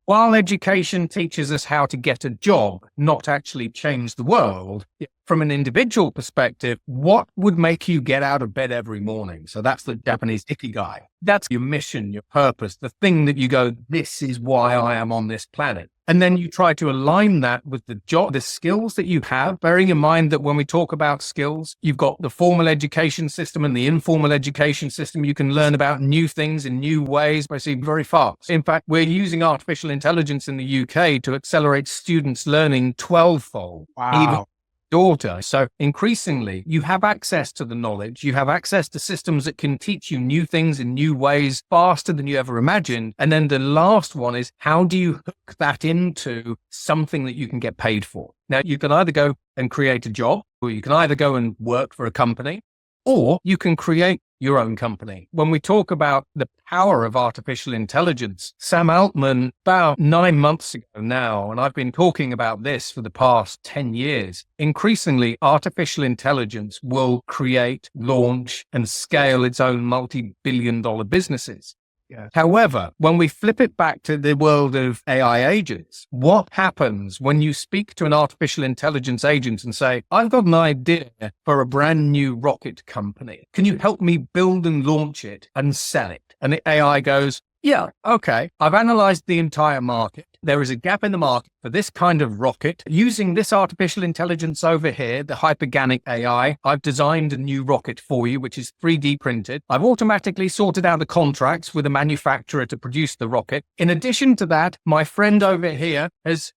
While education teaches us how to get a job, not actually change the world, from an individual perspective, what would make you get out of bed every morning? So that's the Japanese Ikigai. That's your mission, your purpose, the thing that you go, this is why I am on this planet. And then you try to align that with the job, the skills that you have, bearing in mind that when we talk about skills, you've got the formal education system and the informal education system. You can learn about new things in new ways, basically very fast. In fact, we're using artificial intelligence in the UK to accelerate students' learning 12-fold. Wow. Even daughter. So increasingly, you have access to the knowledge. You have access to systems that can teach you new things in new ways faster than you ever imagined. And then the last one is, how do you hook that into something that you can get paid for? Now, you can either go and create a job, or you can either go and work for a company, or you can create your own company. When we talk about the power of artificial intelligence, Sam Altman, about 9 months ago now, and I've been talking about this for the past 10 years, increasingly artificial intelligence will create, launch, and scale its own multi-billion-dollar businesses. Yes. However, when we flip it back to the world of AI agents, what happens when you speak to an artificial intelligence agent and say, I've got an idea for a brand new rocket company. Can you help me build and launch it and sell it? And the AI goes, yeah, okay. I've analyzed the entire market. There is a gap in the market for this kind of rocket. Using this artificial intelligence over here, the hyperganic AI, I've designed a new rocket for you, which is 3D printed. I've automatically sorted out the contracts with a manufacturer to produce the rocket. In addition to that, my friend over here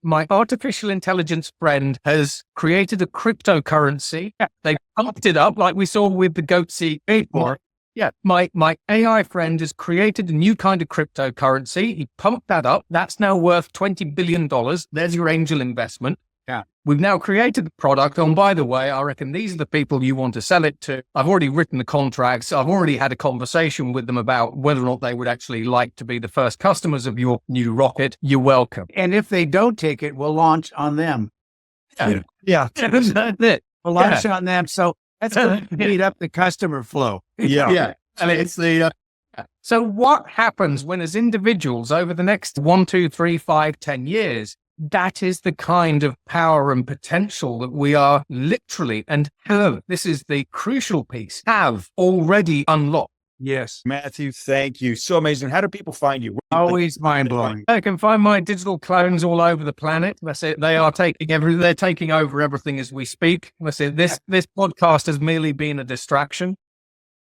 my artificial intelligence friend has created a cryptocurrency. They pumped it up like we saw with the Goatsy before. Yeah, my AI friend has created a new kind of cryptocurrency. He pumped that up. That's now worth $20 billion. There's your angel investment. Yeah. We've now created the product. And by the way, I reckon these are the people you want to sell it to. I've already written the contracts. I've already had a conversation with them about whether or not they would actually like to be the first customers of your new rocket. You're welcome. And if they don't take it, we'll launch on them. Yeah. That's it. We'll launch on them. So that's going to speed up the customer flow. Yeah. And it's the, so what happens when as individuals over the next 1, 2, 3, 5, 10 years, that is the kind of power and potential that we are literally this is the crucial piece, have already unlocked. Yes. Matthew, thank you. So amazing. How do people find you? Always mind-blowing. They can find my digital clones all over the planet. That's it. They're taking over everything as we speak. That's it. This podcast has merely been a distraction.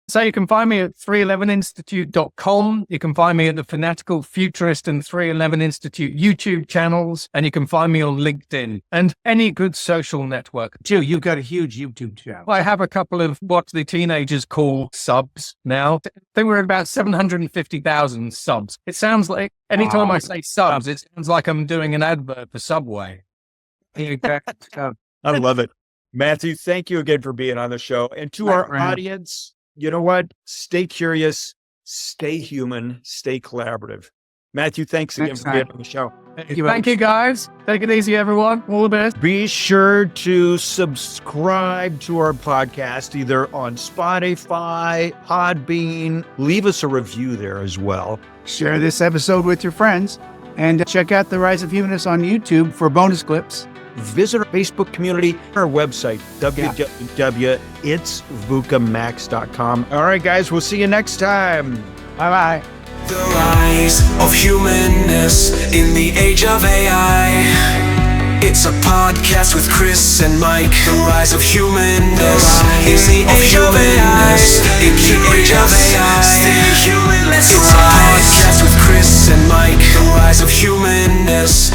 So you can find me at 311institute.com. You can find me at the Fanatical Futurist and 311 Institute YouTube channels. And you can find me on LinkedIn and any good social network. Jill, you've got a huge YouTube channel. I have a couple of what the teenagers call subs now. I think we're at about 750,000 subs. It sounds like anytime I say subs, it sounds like I'm doing an advert for Subway. I love it. Matthew, thank you again for being on the show. And to our audience, you know what? Stay curious, stay human, stay collaborative. Matthew, thanks again for being on the show. Thank you, guys. Take it easy, everyone. All the best. Be sure to subscribe to our podcast, either on Spotify, Podbean. Leave us a review there as well. Share this episode with your friends and check out the Rise of Humanist on YouTube for bonus clips. Visit our Facebook community, our website, www.itsvucamax.com. All right, guys, we'll see you next time. Bye-bye. The rise of humanness in the age of AI. It's a podcast with Chris and Mike. The rise of humanness in the age of AI. In the age of AI. It's a podcast with Chris and Mike. The rise of humanness.